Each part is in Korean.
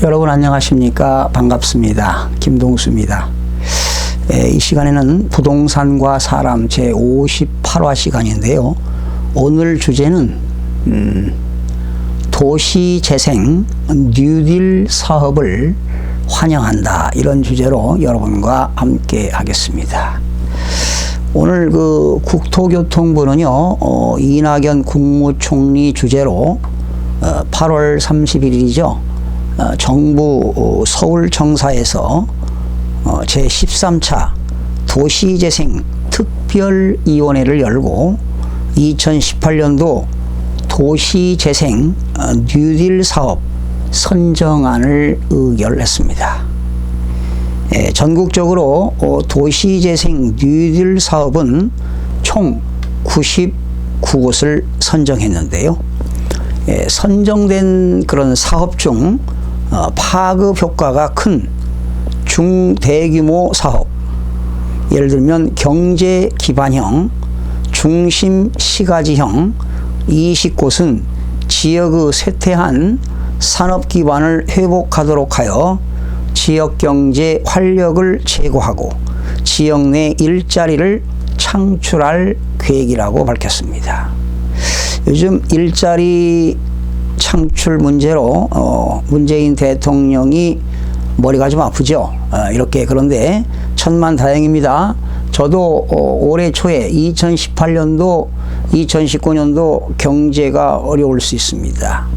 여러분 안녕하십니까? 반갑습니다. 김동수입니다. 이 시간에는 부동산과 사람 제58화 시간인데요. 오늘 주제는 도시재생 뉴딜 사업을 환영한다, 이런 주제로 여러분과 함께 하겠습니다. 오늘 국토교통부는요, 이낙연 국무총리 주재로 8월 31일이죠. 정부 서울청사에서 제13차 도시재생 특별위원회를 열고 2018년도 도시재생 뉴딜 사업 선정안을 의결했습니다. 전국적으로 도시재생 뉴딜 사업은 총 99곳을 선정했는데요. 선정된 그런 사업 중 파급 효과가 큰 중대규모 사업, 예를 들면 경제 기반형, 중심 시가지형 20곳은 지역의 쇠퇴한 산업 기반을 회복하도록 하여 지역 경제 활력을 제고하고 지역 내 일자리를 창출할 계획이라고 밝혔습니다. 요즘 일자리 창출 문제로 문재인 대통령이 머리가 좀 아프죠. 이렇게. 그런데 천만다행입니다. 저도 올해 초에 2018년도 2019년도 경제가 어려울 수 있습니다.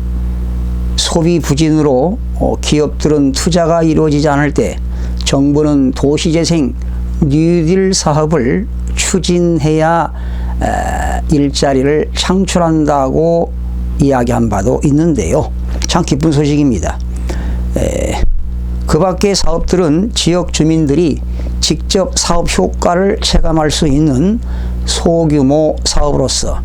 소비 부진으로 기업들은 투자가 이루어지지 않을 때 정부는 도시재생 뉴딜 사업을 추진해야 일자리를 창출한다고 이야기한 바도 있는데요. 참 기쁜 소식입니다. 그 밖의 사업들은 지역 주민들이 직접 사업 효과를 체감할 수 있는 소규모 사업으로서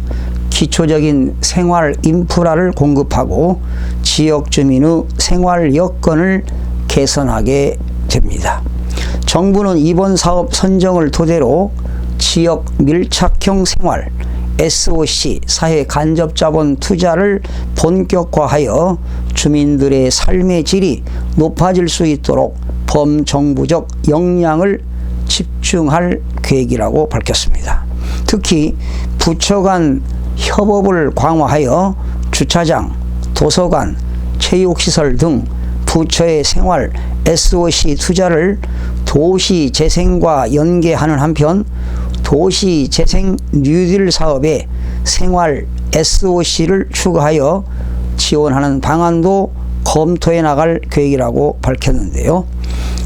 기초적인 생활 인프라를 공급하고 지역 주민의 생활 여건을 개선하게 됩니다. 정부는 이번 사업 선정을 토대로 지역 밀착형 생활 SOC 사회 간접자본 투자를 본격화하여 주민들의 삶의 질이 높아질 수 있도록 범정부적 역량을 집중할 계획이라고 밝혔습니다. 특히 부처 간 협업을 강화하여 주차장, 도서관, 체육시설 등 부처의 생활 SOC 투자를 도시 재생과 연계하는 한편 도시 재생 뉴딜 사업에 생활 SOC를 추가하여 지원하는 방안도 검토해 나갈 계획이라고 밝혔는데요.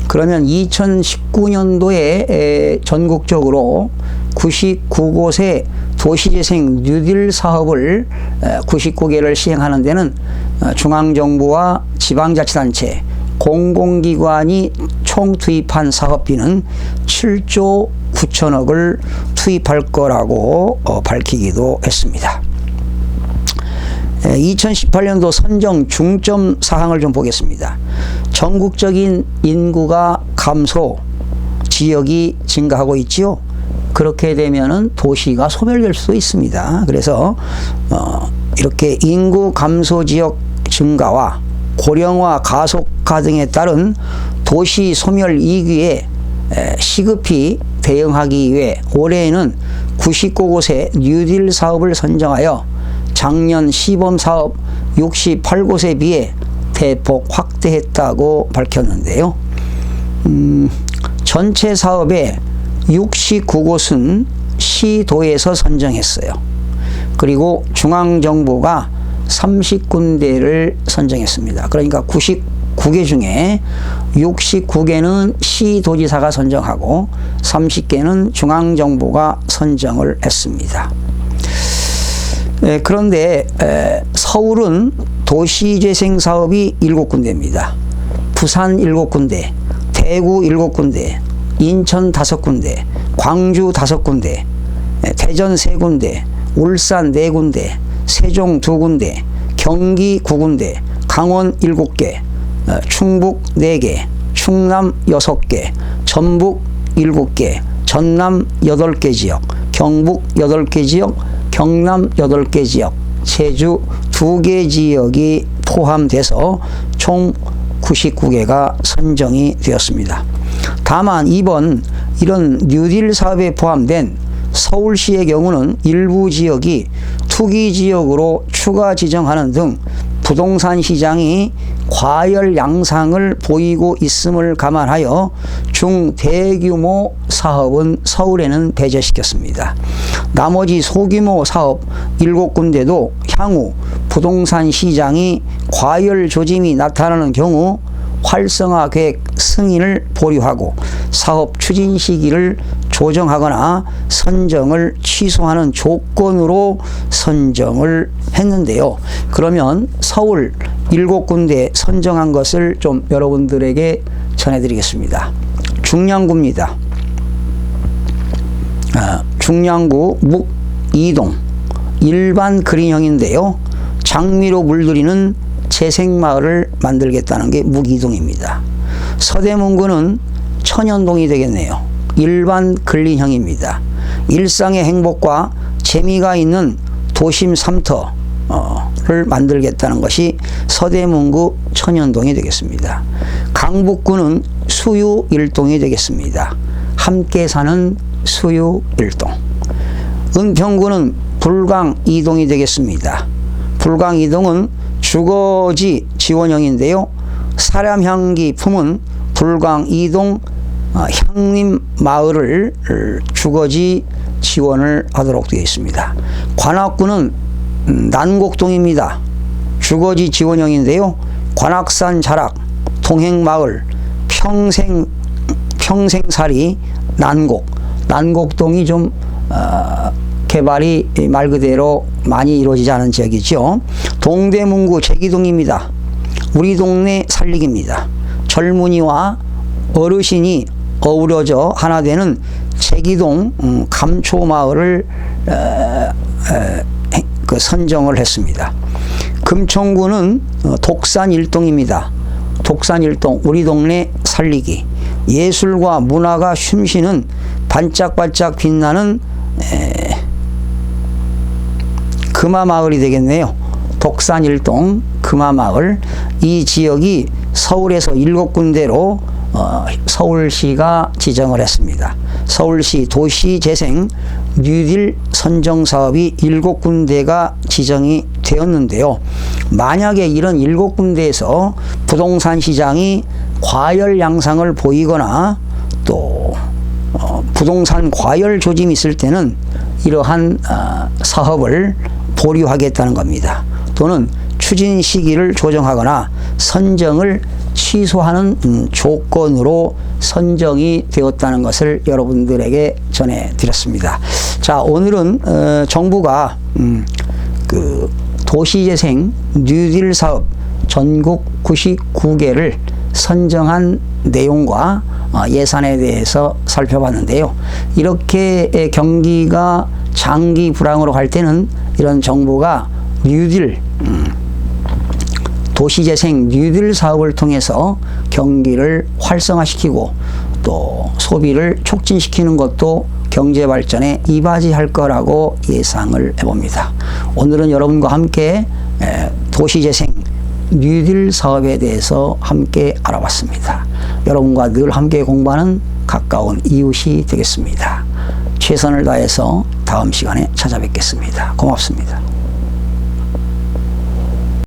그러면 2019년도에 전국적으로 99곳의 도시재생 뉴딜 사업을 99개를 시행하는 데는 중앙정부와 지방자치단체, 공공기관이 총 투입한 사업비는 7조 9천억을 투입할 거라고 밝히기도 했습니다. 2018년도 선정 중점 사항을 좀 보겠습니다. 전국적인 인구가 감소, 지역이 증가하고 있지요. 그렇게 되면은 도시가 소멸될 수도 있습니다. 그래서 이렇게 인구 감소 지역 증가와 고령화 가속화 등에 따른 도시 소멸 위기에 시급히 대응하기 위해 올해에는 99곳의 뉴딜 사업을 선정하여 작년 시범 사업 68곳에 비해 대폭 확대했다고 밝혔는데요. 전체 사업의 69곳은 시도에서 선정했어요. 그리고 중앙정부가 30군데를 선정했습니다. 그러니까 99개 중에 69개는 시도지사가 선정하고 30개는 중앙정부가 선정을 했습니다. 그런데 서울은 도시재생 사업이 7군데입니다. 부산 7군데, 대구 7군데, 인천 5군데, 광주 5군데, 대전 3군데, 울산 4군데, 세종 2군데, 경기 9군데, 강원 7개, 충북 4개, 충남 6개, 전북 7개, 전남 8개 지역, 경북 8개 지역, 경남 8개 지역, 제주 2개 지역이 포함돼서 총 99개가 선정이 되었습니다. 다만 이번 이런 뉴딜 사업에 포함된 서울시의 경우는 일부 지역이 투기 지역으로 추가 지정하는 등 부동산 시장이 과열 양상을 보이고 있음을 감안하여 중대규모 사업은 서울에는 배제시켰습니다. 나머지 소규모 사업 7군데도 향후 부동산 시장이 과열 조짐이 나타나는 경우 활성화 계획 승인을 보류하고 사업 추진 시기를 조정하거나 선정을 취소하는 조건으로 선정을 했는데요. 그러면 서울 7군데 선정한 것을 좀 여러분들에게 전해드리겠습니다. 중량구입니다. 중량구 묵2동 일반 그린형인데요. 장미로 물들이는 재생마을을 만들겠다는 게 묵2동입니다. 서대문구는 천연동이 되겠네요. 일반 근린형입니다. 일상의 행복과 재미가 있는 도심 삼터를 만들겠다는 것이 서대문구 천연동이 되겠습니다. 강북구는 수유 1동이 되겠습니다. 함께 사는 수유 1동. 은평구는 불광 2동이 되겠습니다. 불광 2동은 주거지 지원형인데요. 사람향기 품은 불광 2동 향림마을을 주거지 지원을 하도록 되어 있습니다. 관악구는 난곡동입니다. 주거지 지원형인데요. 관악산 자락, 동행마을, 평생살이 난곡동이 좀 개발이 말 그대로 많이 이루어지지 않은 지역이죠. 동대문구 제기동입니다. 우리 동네 살리기입니다. 젊은이와 어르신이 어우러져 하나 되는 제기동 감초마을을 선정을 했습니다. 금천구는 독산 1동입니다. 독산 1동 우리 동네 살리기. 예술과 문화가 숨쉬는 반짝반짝 빛나는 금화마을이 되겠네요. 독산 1동 금화마을. 이 지역이 서울에서 7군데로 서울시가 지정을 했습니다. 서울시 도시재생 뉴딜 선정사업이 7군데가 지정이 되었는데요. 만약에 이런 7군데에서 부동산 시장이 과열 양상을 보이거나 또 부동산 과열 조짐이 있을 때는 이러한 사업을 보류하겠다는 겁니다. 또는 추진 시기를 조정하거나 선정을 취소하는 조건으로 선정이 되었다는 것을 여러분들에게 전해드렸습니다. 자, 오늘은 정부가 그 도시재생 뉴딜 사업 전국 99개를 선정한 내용과 예산에 대해서 살펴봤는데요. 이렇게 경기가 장기 불황으로 갈 때는 이런 정부가 뉴딜 도시재생 뉴딜 사업을 통해서 경기를 활성화시키고 또 소비를 촉진시키는 것도 경제 발전에 이바지할 거라고 예상을 해봅니다. 오늘은 여러분과 함께 도시재생 뉴딜 사업에 대해서 함께 알아봤습니다. 여러분과 늘 함께 공부하는 가까운 이웃이 되겠습니다. 최선을 다해서 다음 시간에 찾아뵙겠습니다. 고맙습니다.